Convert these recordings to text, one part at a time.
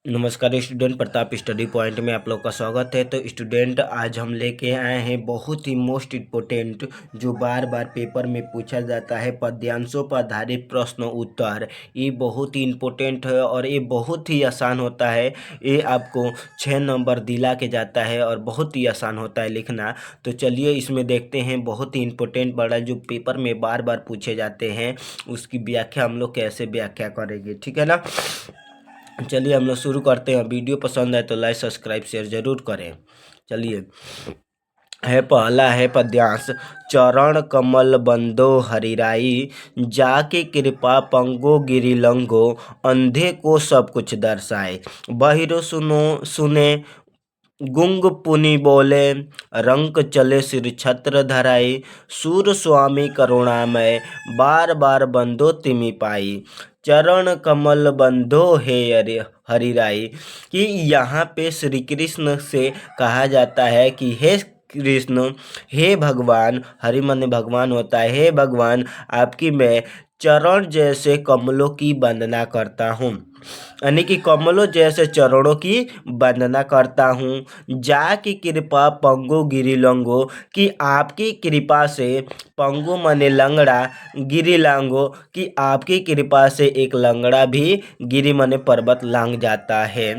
नमस्कार student, Pratap study point में आप लोग का स्वागत है। तो स्टूडेंट, आज हम लेके आए हैं बहुत ही मोस्ट इम्पोर्टेंट जो बार बार पेपर में पूछा जाता है, पद्यांशों पर आधारित प्रश्न उत्तर। ये बहुत ही इम्पोर्टेंट है और ये बहुत ही आसान होता है। ये आपको 6 नंबर दिला के जाता है और बहुत ही आसान होता है लिखना। तो चलिए इसमें देखते हैं, बहुत ही इम्पोर्टेंट बड़ा जो पेपर में बार बार पूछे जाते हैं उसकी व्याख्या हम लोग कैसे व्याख्या करेंगे, ठीक है ना। चलिए हम लोग शुरू करते हैं। वीडियो पसंद आए तो लाइक सब्सक्राइब शेयर जरूर करें। चलिए, पहला है पद्यांश। चरण कमल बंदो हरिराई, जाके कृपा पंगो गिरी लंगो, अंधे को सब कुछ दर्शाए। बहिरो सुनो सुने गुंग पुनि बोले, रंक चले सिर छत्र धराई। सूर स्वामी करुणामय, बार बार बंदो तिमि पाई। चरण कमल बंधो हे हरिराई। कि यहाँ पे श्री कृष्ण से कहा जाता है कि हे कृष्ण, हे भगवान, हरि मन भगवान होता है, हे भगवान आपकी मैं चरण जैसे कमलों की वंदना करता हूँ, यानी कि कमलों जैसे चरणों की वंदना करता हूँ। जाकी कृपा पंगु गिरी लंगो, कि आपकी कृपा से, पंगु मने लंगड़ा, गिरी लांगो, कि आपकी कृपा से एक लंगड़ा भी गिरी मने पर्वत लांग जाता है।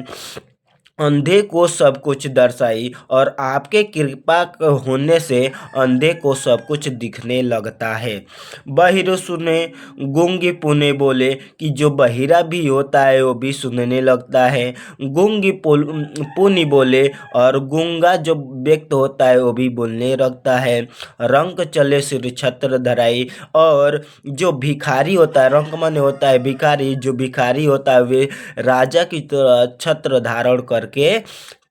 अंधे को सब कुछ दर्शाई, और आपके कृपा होने से अंधे को सब कुछ दिखने लगता है। बहिर सुने गूंगी पुने बोले, कि जो बहिरा भी होता है वो भी सुनने लगता है। गूंगी पुनि बोले, और गूंगा जो व्यक्त होता है वो भी बोलने लगता है। रंक चले सिर छत्र धराई, और जो भिखारी होता है, रंक माने होता है भिखारी, जो भिखारी होता है वे राजा की तरह छत्र धारण करके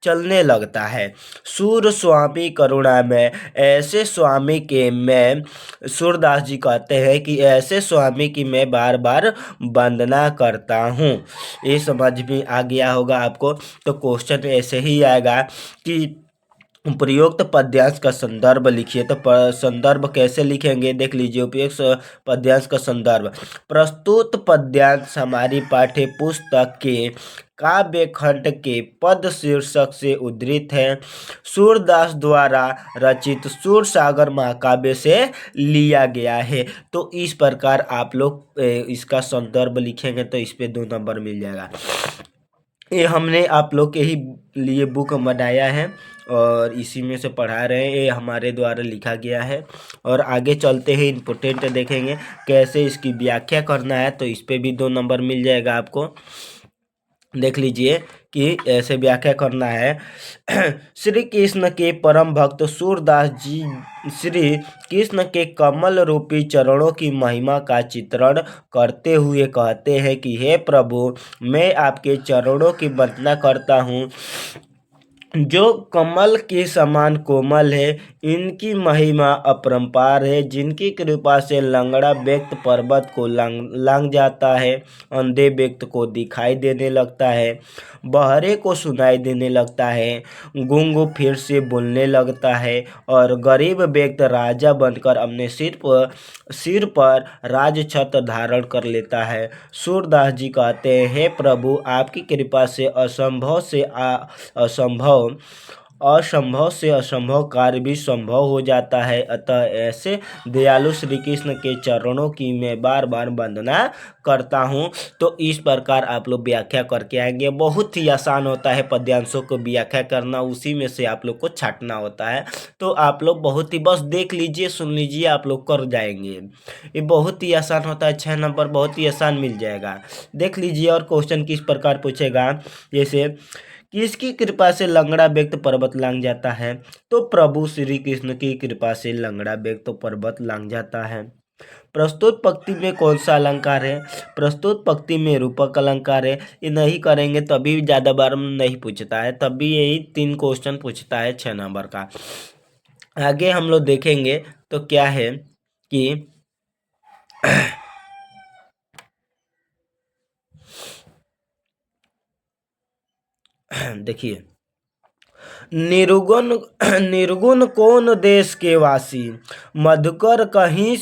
चलने लगता है। सूर स्वामी करुणा में, ऐसे स्वामी के मैं, सूरदास जी कहते हैं कि ऐसे स्वामी की मैं बार बार वंदना करता हूँ। ये समझ में आ गया होगा आपको। तो क्वेश्चन ऐसे ही आएगा कि उपयुक्त पद्यांश का संदर्भ लिखिए। तो संदर्भ कैसे लिखेंगे देख लीजिए। उपयुक्त पद्यांश का संदर्भ। प्रस्तुत पद्यांश हमारी पाठ्य पुस्तक के काव्य खंड के पद शीर्षक से उद्धृत है। सूरदास द्वारा रचित सूरसागर महाकाव्य से लिया गया है। तो इस प्रकार आप लोग इसका संदर्भ लिखेंगे तो इस पे 2 नंबर मिल जाएगा। ये हमने आप लोग के ही लिए बुक बनाया है और इसी में से पढ़ा रहे हैं। ये हमारे द्वारा लिखा गया है। और आगे चलते हैं, इम्पोर्टेंट देखेंगे कैसे इसकी व्याख्या करना है। तो इस पे भी 2 नंबर मिल जाएगा आपको। देख लीजिए कि ऐसे व्याख्या करना है। श्री कृष्ण के परम भक्त सूरदास जी श्री कृष्ण के कमल रूपी चरणों की महिमा का चित्रण करते हुए कहते हैं कि हे प्रभु, मैं आपके चरणों की वंदना करता हूँ जो कमल के समान कोमल है। इनकी महिमा अपरंपार है, जिनकी कृपा से लंगड़ा व्यक्ति पर्वत को लांग जाता है, अंधे व्यक्ति को दिखाई देने लगता है, बहरे को सुनाई देने लगता है, गूंग फिर से बोलने लगता है, और गरीब व्यक्ति राजा बनकर अपने सिर पर राज छत्र धारण कर लेता है। सूरदास जी कहते हैं, हे प्रभु, आपकी कृपा से असंभव से असंभव कार्य भी संभव हो जाता है। अतः ऐसे दयालु श्री कृष्ण के चरणों की मैं बार बार वंदना करता हूँ। तो इस प्रकार आप लोग व्याख्या करके आएंगे। बहुत ही आसान होता है पद्यांशों को व्याख्या करना, उसी में से आप लोग को छांटना होता है। तो आप लोग बहुत ही बस देख लीजिए, सुन लीजिए, आप लोग कर जाएंगे। ये बहुत ही आसान होता है। 6 नंबर बहुत ही आसान मिल जाएगा। देख लीजिए। और क्वेश्चन किस प्रकार पूछेगा, जैसे किसकी कृपा से लंगड़ा व्यक्ति पर्वत लांग जाता है। तो प्रभु श्री कृष्ण की कृपा से लंगड़ा व्यक्ति पर्वत लांग जाता है। प्रस्तुत पंक्ति में कौन सा अलंकार है। प्रस्तुत पंक्ति में रूपक अलंकार है। ये नहीं करेंगे तभी ज्यादा बार नहीं पूछता है, तभी यही 3 क्वेश्चन पूछता है 6 नंबर का। आगे हम लोग देखेंगे तो क्या है कि देखिए, निर्गुण निर्गुण कौन देश के वासी, मधुकर कहीं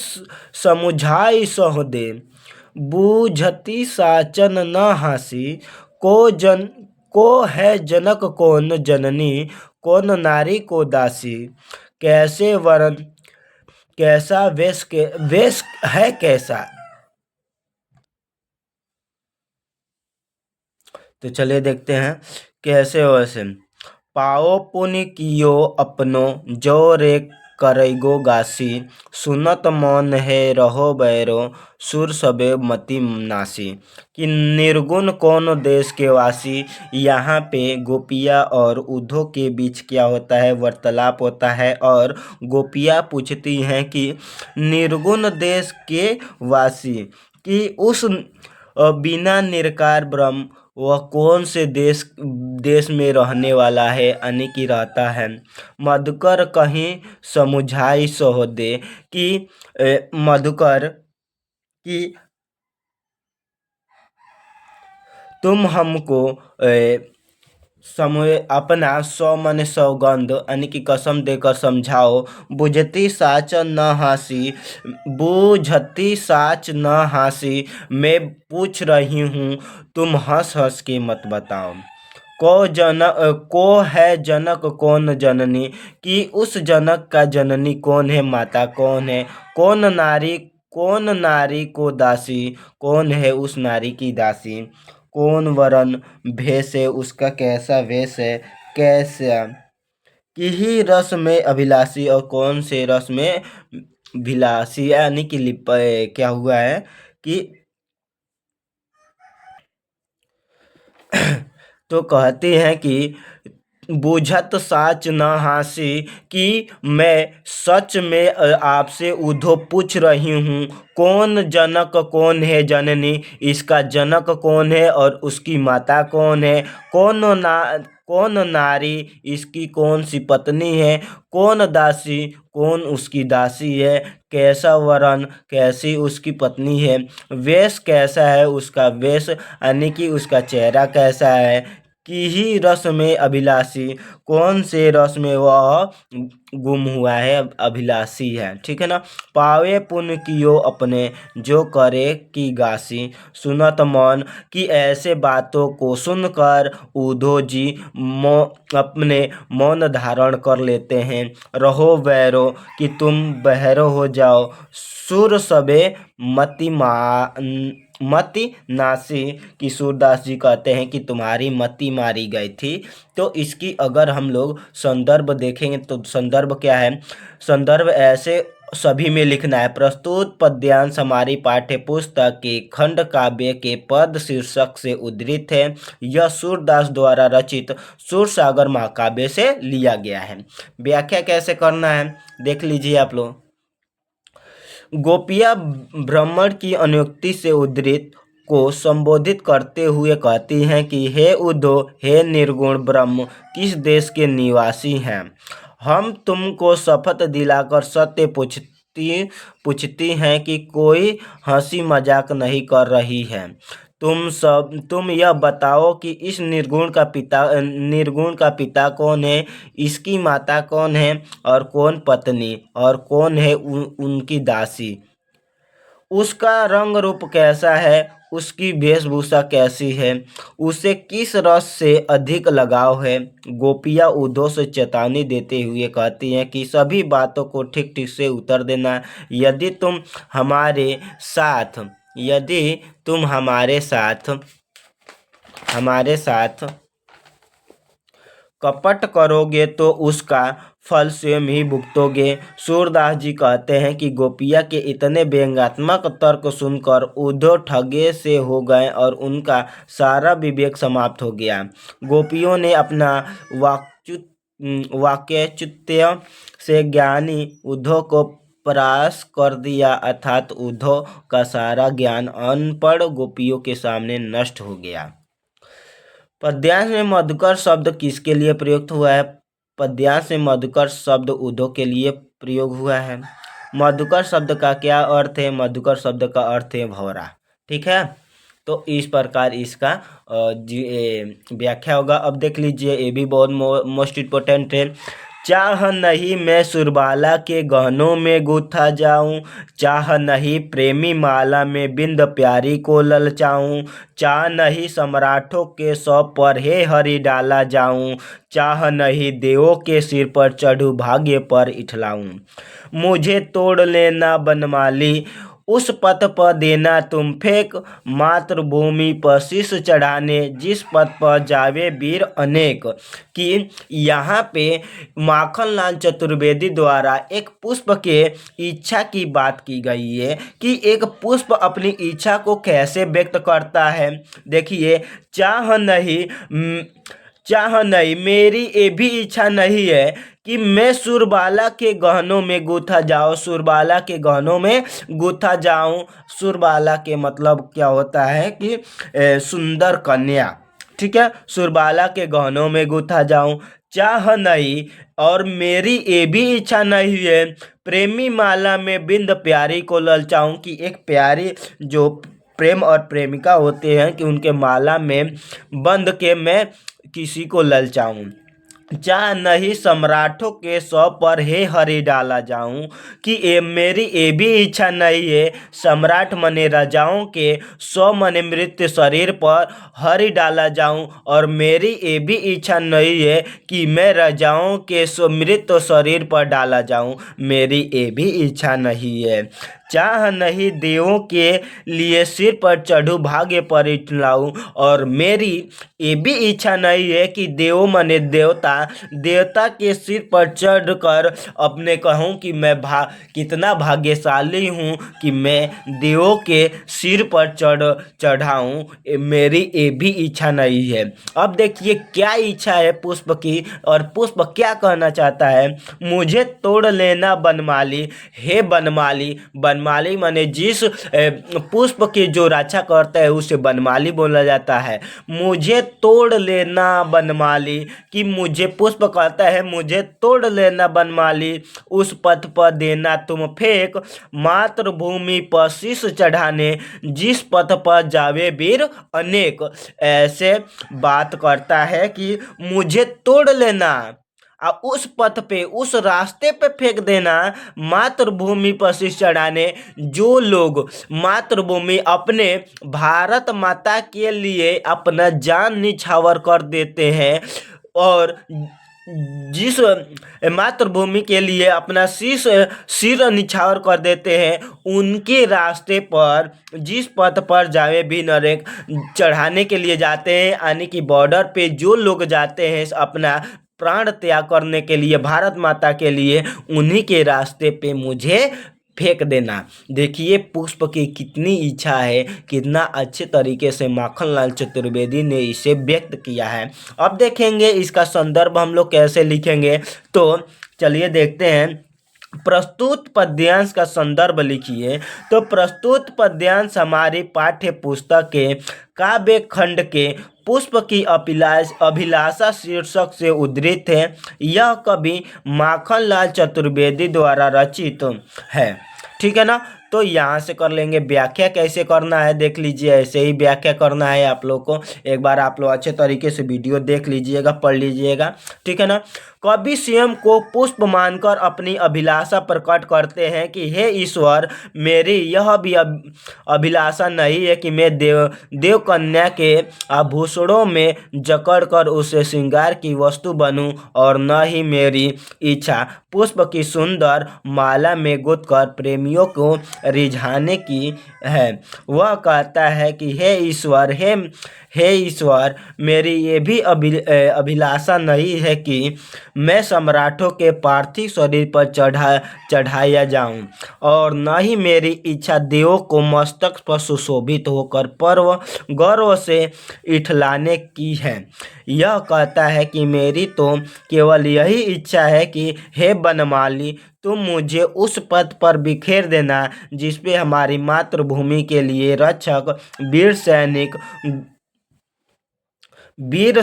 समुझाई सह दे, बूझती साचन न हासी, को जन को है जनक कौन जननी, कौन नारी को दासी, कैसे वरण कैसा वेश के वेश है कैसा। तो चलिए देखते हैं कैसे वैसे। पाओ पुनि कियो अपनो, जो रे करैगो गासी, सुनत मौन है रहो बैरो, सुर सबे मति नासी। कि निर्गुण कौन देश के वासी। यहाँ पे गोपिया और उद्धव के बीच क्या होता है, वार्तालाप होता है। और गोपियाँ पूछती हैं कि निर्गुण देश के वासी, कि उस बिना निराकार ब्रह्म वह कौन से देश में रहने वाला है, यानी कि रहता है। मधुकर कहीं समुझाई सहोदे, कि मधुकर कि तुम हमको समय अपना सौ मन सौगंध यानी कि कसम देकर समझाओ। बुझती साच न हासी, बूझती साच न हासी, मैं पूछ रही हूँ तुम हंस हंस के मत बताओ। को है जनक कौन जननी, कि उस जनक का जननी कौन है, माता कौन है। कौन नारी को दासी, कौन है उस नारी की दासी। कौन वरण भेष है, उसका कैसा वेश है, कैसा। कि ही रस में अभिलाषी, और कौन से रस में भिलासी, यानी कि क्या हुआ है कि तो कहती हैं कि बूझत साच न हासी, कि मैं सच में आपसे उद्धव पूछ रही हूँ कौन जनक कौन है जननी, इसका जनक कौन है और उसकी माता कौन है। कौन नारी, इसकी कौन सी पत्नी है। कौन दासी, कौन उसकी दासी है। कैसा वरण, कैसी उसकी पत्नी है। वेश कैसा है उसका वेश, यानी कि उसका चेहरा कैसा है। कि ही रस में अभिलाषी, कौन से रस में वह गुम हुआ है, अभिलाषी है, ठीक है ना। पावे पुण्य कियो अपने, जो करे की गासी, सुनत मौन। कि ऐसे बातों को सुनकर उद्धव जी अपने मौन धारण कर लेते हैं। रहो बैरो, कि तुम बहरो हो जाओ। सुर सबे मति नासी, कि सूरदास जी कहते हैं कि तुम्हारी मति मारी गई थी। तो इसकी अगर हम लोग संदर्भ देखेंगे तो संदर्भ क्या है, संदर्भ ऐसे सभी में लिखना है। प्रस्तुत पद्यांश हमारी पाठ्य पुस्तक के खंड काव्य के पद शीर्षक से उद्धृत है। यह सूरदास द्वारा रचित सूरसागर महाकाव्य से लिया गया है। व्याख्या कैसे करना है देख लीजिए आप लोग। गोपियाँ ब्राह्मण की अनुक्ति से उद्धृत को संबोधित करते हुए कहती हैं कि हे उद्धव, हे निर्गुण ब्रह्म, किस देश के निवासी हैं। हम तुमको शपथ दिलाकर सत्य पूछती हैं कि कोई हंसी मजाक नहीं कर रही है। तुम यह बताओ कि इस निर्गुण का पिता कौन है, इसकी माता कौन है, और कौन पत्नी, और कौन है उनकी दासी। उसका रंग रूप कैसा है, उसकी वेशभूषा कैसी है, उसे किस रस से अधिक लगाव है। गोपियाँ उद्धव से चेतावनी देते हुए कहती हैं कि सभी बातों को ठीक ठीक से उत्तर देना। साथ यदि तुम हमारे साथ कपट करोगे तो उसका फल स्वयं ही भुगतोगे। सूरदास जी कहते हैं कि गोपिया के इतने व्यंग्यात्मक तर्क सुनकर उद्धव ठगे से हो गए और उनका सारा विवेक समाप्त हो गया। गोपियों ने अपना वाक्यच्युत्य से ज्ञानी उद्धव को परास्त कर दिया, अर्थात उद्धव का सारा ज्ञान अनपढ़ गोपियों के सामने नष्ट हो गया। पद्यांश में मधुकर शब्द किसके लिए प्रयुक्त हुआ है। पद्यांश में मधुकर शब्द उद्धव के लिए प्रयोग हुआ है। मधुकर शब्द का क्या अर्थ है, मधुकर शब्द का अर्थ है भौरा, ठीक है। तो इस प्रकार इसका व्याख्या होगा। अब देख लीजिए, ये भी बहुत मोस्ट इम्पोर्टेंट है। चाह नहीं मैं सुरबाला के गहनों में गूथा जाऊं, चाह नहीं प्रेमी माला में बिंद प्यारी को ललचाऊं, चाह नहीं सम्राटों के सौ पर हे हरि डाला जाऊं, चाह नहीं देवों के सिर पर चढ़ूं भाग्य पर इठलाऊं। मुझे तोड़ लेना बनमाली, उस पथ पर देना तुम फेंक, मातृभूमि पर शीश चढ़ाने जिस पथ पर जावे वीर अनेक। कि यहाँ पे माखनलाल चतुर्वेदी द्वारा एक पुष्प के इच्छा की बात की गई है कि एक पुष्प अपनी इच्छा को कैसे व्यक्त करता है। देखिए, चाह नहीं मेरी ये भी इच्छा नहीं है कि मैं सुरबाला के गहनों में गूथा जाऊं, सुरबाला के गहनों में गूथा जाऊं। सुरबाला के मतलब क्या होता है कि सुंदर कन्या, ठीक है, सुरबाला के गहनों में गूथा जाऊं। चाह नहीं और मेरी ये भी इच्छा नहीं है प्रेमी माला में बिंद प्यारी को ललचाऊं, कि एक प्यारी जो प्रेम और प्रेमिका होते हैं कि उनके माला में बंध के मैं किसी को ललचाऊं। चाह नहीं सम्राटों के सौ पर हे हरि डाला जाऊं, कि मेरी ये भी इच्छा नहीं है सम्राट मने राजाओं के सौ मने मृत शरीर पर हरि डाला जाऊं, और मेरी ये भी इच्छा नहीं है कि मैं राजाओं के सौ मृत शरीर पर डाला जाऊं, मेरी ये भी इच्छा नहीं है। चाह नहीं देवों के लिए सिर पर चढ़ूं भाग्य पर इठलाऊं, और मेरी ये भी इच्छा नहीं है कि देवों मने देवता के सिर पर चढ़कर अपने कहूं कि मैं कितना भाग्यशाली हूं कि मैं देवों के सिर पर चढ़ाऊं, मेरी ये भी इच्छा नहीं है। अब देखिए क्या इच्छा है पुष्प की, और पुष्प क्या कहना चाहता है। मुझे तोड़ लेना बनमाली, हे बनमाली, बनमाली माने जिस पुष्प की जो रक्षा करता है उसे बनमाली बोला जाता है। मुझे तोड़ लेना बनमाली, कि मुझे पुष्प कहता है मुझे तोड़ लेना बनमाली, उस पथ पर देना तुम फेंक, मातृभूमि पर शीश चढ़ाने जिस पथ पर जावे वीर अनेक। ऐसे बात करता है कि मुझे तोड़ लेना और उस पथ पे उस रास्ते पे फेंक देना, मातृभूमि पर शीश चढ़ाने जो लोग मातृभूमि अपने भारत माता के लिए अपना जान निछावर कर देते हैं, और जिस मातृभूमि के लिए अपना सिर निछावर कर देते हैं, उनके रास्ते पर जिस पथ पर जावे भी नरेक चढ़ाने के लिए जाते हैं, यानी कि बॉर्डर पे जो लोग जाते हैं अपना प्राण त्याग करने के लिए भारत माता के लिए, उन्हीं के रास्ते पे मुझे फेंक देना। देखिए पुष्प की कितनी इच्छा है, कितना अच्छे तरीके से माखनलाल चतुर्वेदी ने इसे व्यक्त किया है। अब देखेंगे इसका संदर्भ हम लोग कैसे लिखेंगे, तो चलिए देखते हैं। प्रस्तुत पद्यांश का संदर्भ लिखिए। तो प्रस्तुत पद्यांश हमारी पाठ्य पुस्तक के काव्य खंड के पुष्प की अभिलाषा शीर्षक से उद्धृत है। यह कवि माखनलाल चतुर्वेदी द्वारा रचित है, ठीक है ना। तो यहाँ से कर लेंगे। व्याख्या कैसे करना है देख लीजिए, ऐसे ही व्याख्या करना है आप लोग को। एक बार आप लोग अच्छे तरीके से वीडियो देख लीजिएगा, पढ़ लीजिएगा, ठीक है ना। कवि स्वयं को पुष्प मानकर अपनी अभिलाषा प्रकट करते हैं कि हे ईश्वर, मेरी यह भी अभिलाषा नहीं है कि मैं देव कन्या के आभूषणों में जकड़कर उसे श्रृंगार की वस्तु बनूं, और न ही मेरी इच्छा पुष्प की सुंदर माला में गुंथकर प्रेमियों को रिझाने की है। वह कहता है कि हे ईश्वर, मेरी ये भी अभिलाषा नहीं है कि मैं सम्राटों के पार्थिव शरीर पर चढ़ाया जाऊं, और न ही मेरी इच्छा देवों को मस्तक पर सुशोभित होकर गर्व से इठलाने की है। यह कहता है कि मेरी तो केवल यही इच्छा है कि हे बनमाली, तुम मुझे उस पथ पर बिखेर देना जिस पे हमारी मातृभूमि के लिए रक्षक वीर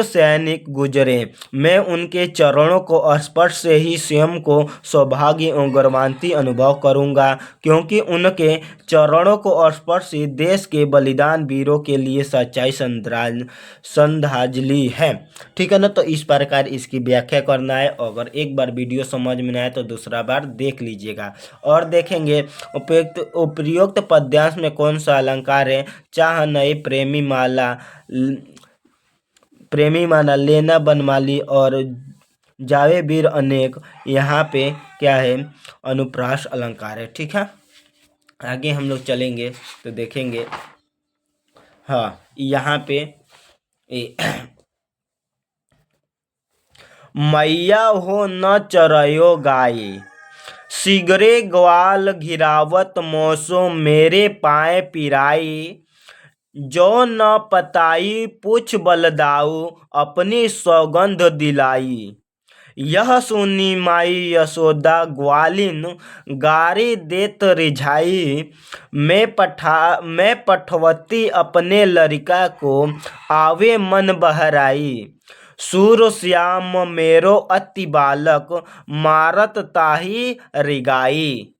सैनिक गुजरे, मैं उनके चरणों को स्पर्श से ही स्वयं को सौभाग्य एवं गौरवान्वित अनुभव करूंगा, क्योंकि उनके चरणों को स्पर्श से देश के बलिदान वीरों के लिए सच्चाई श्रद्धांजलि है। ठीक है ना। तो इस प्रकार इसकी व्याख्या करना है। अगर एक बार वीडियो समझ में ना आए तो दूसरा बार देख लीजिएगा। और देखेंगे उपयुक्त पद्यांश में कौन सा अलंकार है। चाह नए प्रेमी माना लेना बनमाली और जावे वीर अनेक, यहाँ पे क्या है, अनुप्रास अलंकार है। ठीक है। आगे हम लोग चलेंगे तो देखेंगे, हाँ यहाँ पे मैया हो न चरयो गाये, सिगरे ग्वाल घिरावत मोसो मेरे पाए पिराई, जो न पताई पुछ बलदाऊ अपनी सौगंध दिलाई, यह सुनी माई यशोदा ग्वालिन गारी देत रिझाई, मैं पठवती अपने लड़का को आवे मन बहराई, सूर श्याम मेरो अति बालक मारत ताही रिगाई।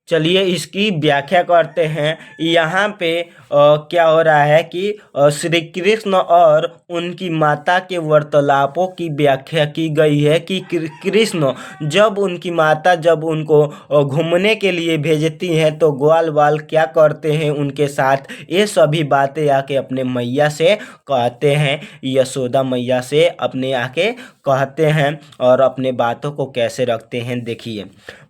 चलिए इसकी व्याख्या करते हैं। यहाँ पे क्या हो रहा है कि श्री कृष्ण और उनकी माता के वार्तालापों की व्याख्या की गई है कि कृष्ण जब उनकी माता जब उनको घूमने के लिए भेजती हैं तो ग्वाल बाल क्या करते हैं उनके साथ, ये सभी बातें आके अपने मैया से कहते हैं, यशोदा मैया से अपने आके कहते हैं और अपने बातों को कैसे रखते हैं। देखिए,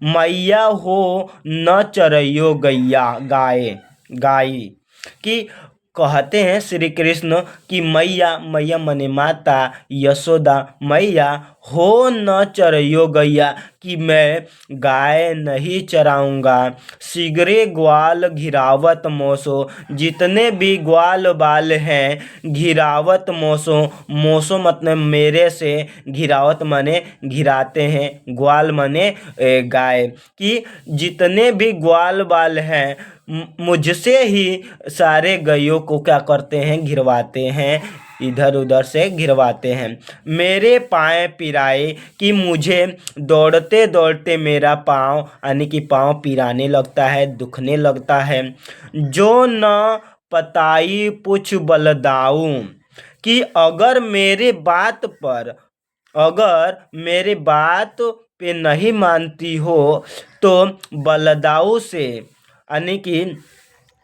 मैया हो न चरइयो गाई कि कहते हैं श्री कृष्ण कि मैया मने माता, यशोदा मैया हो न चरइयो गैया कि मैं गाय नहीं चराऊंगा, सिगरे ग्वाल घिरावत मोसो, जितने भी ग्वाल बाल हैं घिरावत मोसो मतलब मेरे से, घिरावत माने घिराते हैं, ग्वाल माने गाय, कि जितने भी ग्वाल बाल हैं मुझसे ही सारे गायों को क्या करते हैं, घिरवाते हैं, इधर उधर से घिरवाते हैं। मेरे पाँव पिराए कि मुझे दौड़ते दौड़ते मेरा पाँव यानी कि पाँव पिराने लगता है, दुखने लगता है। जो न पताई पुछ बलदाऊ कि अगर मेरे बात पे नहीं मानती हो तो बलदाऊ से यानी कि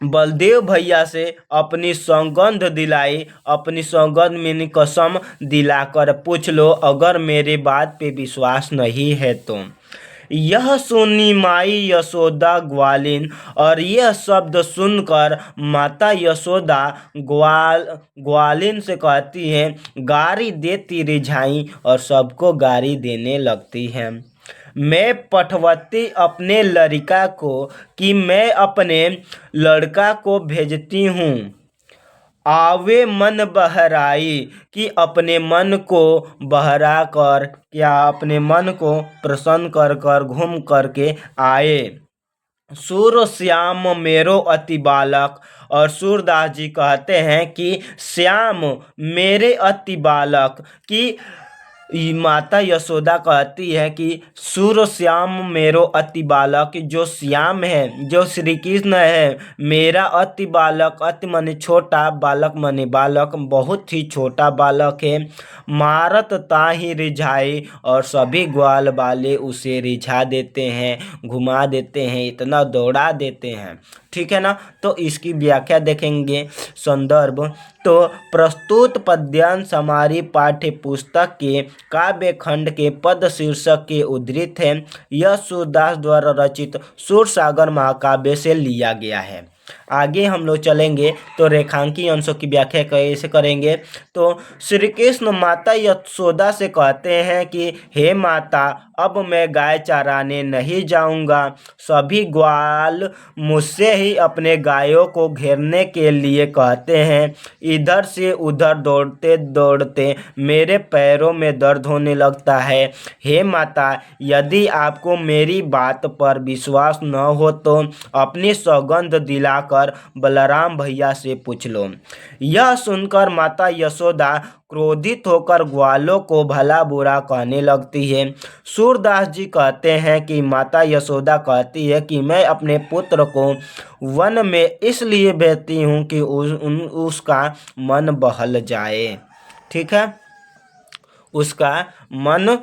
बलदेव भैया से अपनी सौगंध दिलाई, अपनी सौगंध में कसम दिलाकर पूछ लो अगर मेरे बात पे विश्वास नहीं है तो। यह सुनी माई यशोदा ग्वालिन, और यह शब्द सुनकर माता यशोदा ग्वालिन से कहती हैं, गारी देती रिझाई, और सबको गारी देने लगती हैं। मैं पठवती अपने लड़का को कि मैं अपने लड़का को भेजती हूँ, आवे मन बहराई कि अपने मन को बहरा कर क्या अपने मन को प्रसन्न कर कर घूम करके आए। सूर श्याम मेरो अति बालक, और सूरदास जी कहते हैं कि श्याम मेरे अति बालक, कि माता यशोदा कहती है कि सूर श्याम मेरो अति बालक, जो श्याम है, जो श्री कृष्ण है, मेरा अति बालक, अति माने छोटा, बालक माने बालक, बहुत ही छोटा बालक है। मारत ताहि रिझाई, और सभी ग्वाल वाले उसे रिझा देते हैं, घुमा देते हैं, इतना दौड़ा देते हैं। ठीक है ना। तो इसकी व्याख्या देखेंगे। संदर्भ तो प्रस्तुत पद्यांश हमारी पाठ्य पुस्तक के काव्य खंड के पद शीर्षक के उद्धृत है। यह सूरदास द्वारा रचित सूरसागर महाकाव्य से लिया गया है। आगे हम लोग चलेंगे तो रेखांकी अंशों की व्याख्या कैसे करेंगे। तो श्री कृष्ण माता यशोदा से कहते हैं कि हे माता, अब मैं गाय चराने नहीं जाऊंगा, सभी ग्वाल मुझसे ही अपने गायों को घेरने के लिए कहते हैं। इधर से उधर दौड़ते दौड़ते मेरे पैरों में दर्द होने लगता है। हे माता, यदि आपको मेरी बात पर विश्वास न हो तो अपनी सौगंध दिला जाकर बलराम भैया से पूछ लो। यह सुनकर माता यशोदा क्रोधित होकर ग्वालों को भला बुरा कहने लगती है। सूरदास जी कहते हैं कि माता यशोदा कहती है कि मैं अपने पुत्र को वन में इसलिए भेजती हूँ कि उसका मन बहल जाए। ठीक है, उसका मन।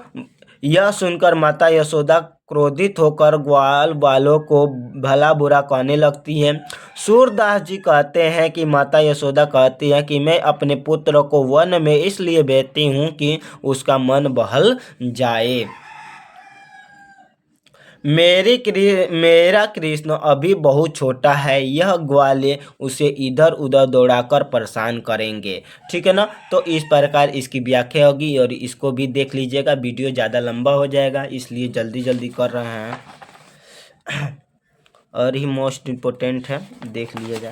यह सुनकर माता यशोदा क्रोधित होकर ग्वाल वालों को भला बुरा कहने लगती है। सूरदास जी कहते हैं कि माता यशोदा कहती है कि मैं अपने पुत्र को वन में इसलिए भेजती हूँ कि उसका मन बहल जाए। मेरा कृष्ण अभी बहुत छोटा है, यह ग्वाले उसे इधर उधर दौड़ाकर परेशान करेंगे। ठीक है ना। तो इस प्रकार इसकी व्याख्या होगी और इसको भी देख लीजिएगा। वीडियो ज़्यादा लंबा हो जाएगा इसलिए जल्दी जल्दी कर रहे हैं। और ही मोस्ट इम्पोर्टेंट है, देख लीजिएगा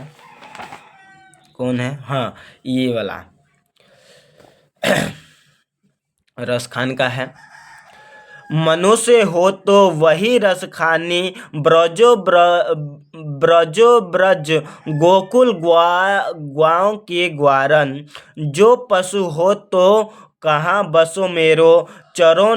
कौन है। हाँ, ये वाला रसखान का है। मनुष्य हो तो वही रसखानी, ब्रजो ब्रज गोकुल ग्वाओं के ग्वारन। जो पशु हो तो कहाँ बसो मेरो, चरो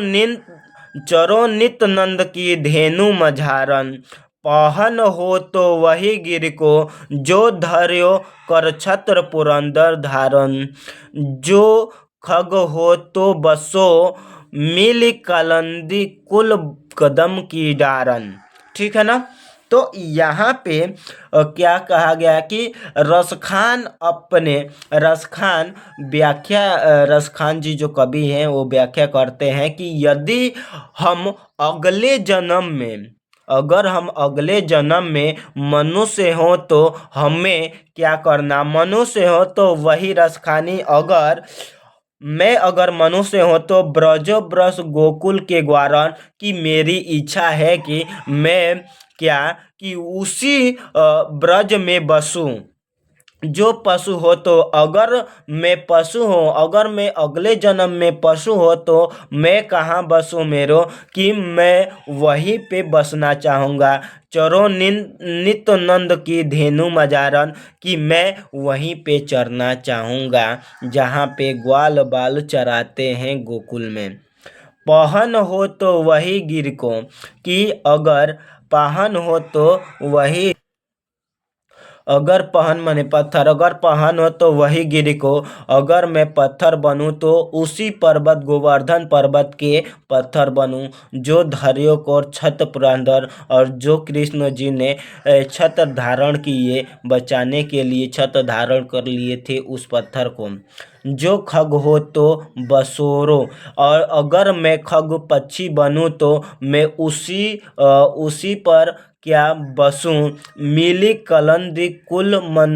नित नंद की धेनु मझारन। पहन हो तो वही गिर को, जो धर्यो कर छत्र पुरंदर धारन। जो खग हो तो बसो मिल कलंदी कुल कदम की डारन। ठीक है ना। तो यहाँ पे क्या कहा गया कि रसखान रसखान जी जो कवि हैं वो व्याख्या करते हैं कि यदि हम अगले जन्म में मनुष्य हो तो हमें क्या करना, मनुष्य हो तो वही रसखानी, अगर मनुष्य हो तो ब्रजो ब्रज गोकुल के ग्वारन, की मेरी इच्छा है कि मैं कि उसी ब्रज में बसूं। जो पशु हो तो अगर मैं अगले जन्म में पशु हो तो मैं कहाँ बसूं मेरो, कि मैं वहीं पे बसना चाहूँगा। चरो नित नंद की धेनु मजारन, कि मैं वहीं पे चरना चाहूँगा जहाँ पे ग्वाल बाल चराते हैं गोकुल में। पहन हो तो वही गिर को, कि अगर पहन हो तो वही, अगर पहन माने पत्थर, अगर पहन हो तो वही गिर को, अगर मैं पत्थर बनूं तो उसी पर्वत गोवर्धन पर्वत के पत्थर बनूं। जो धैर्यों को छत पुरंदर, और जो कृष्ण जी ने छत्र धारण किए, बचाने के लिए छत्र धारण कर लिए थे उस पत्थर को। जो खग हो तो बसोरो, और अगर मैं खग पक्षी बनूं तो मैं उसी पर क्या बसूं। मिली कलंदी कुल मन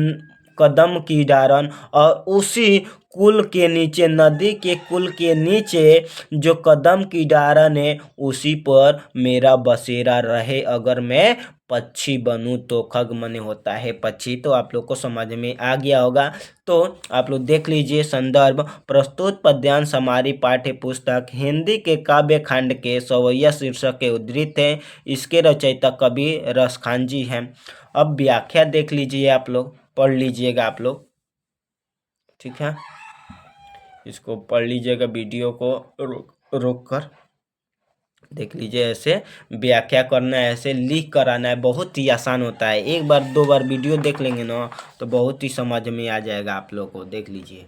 कदम की डारन, और उसी कुल के नीचे, नदी के कुल के नीचे जो कदम की डारन है उसी पर मेरा बसेरा रहे। अगर मैं पक्षी बनूं तो, खग मने होता है पक्षी। तो आप लोग को समझ में आ गया होगा। तो आप लोग देख लीजिए संदर्भ, प्रस्तुत पद्यांश हमारी पाठ्य पुस्तक हिंदी के काव्य खंड के सवैया शीर्षक के उद्धृत है। इसके रचयिता कवि रसखान जी हैं। अब व्याख्या देख लीजिए, आप लोग पढ़ लीजिएगा आप लोग। ठीक है, इसको पढ़ लीजिएगा, वीडियो को रोक कर देख लीजिए। ऐसे व्याख्या करना है, ऐसे लिख कर आना है, बहुत ही आसान होता है। एक बार दो बार वीडियो देख लेंगे ना तो बहुत ही समझ में आ जाएगा आप लोग को। देख लीजिए।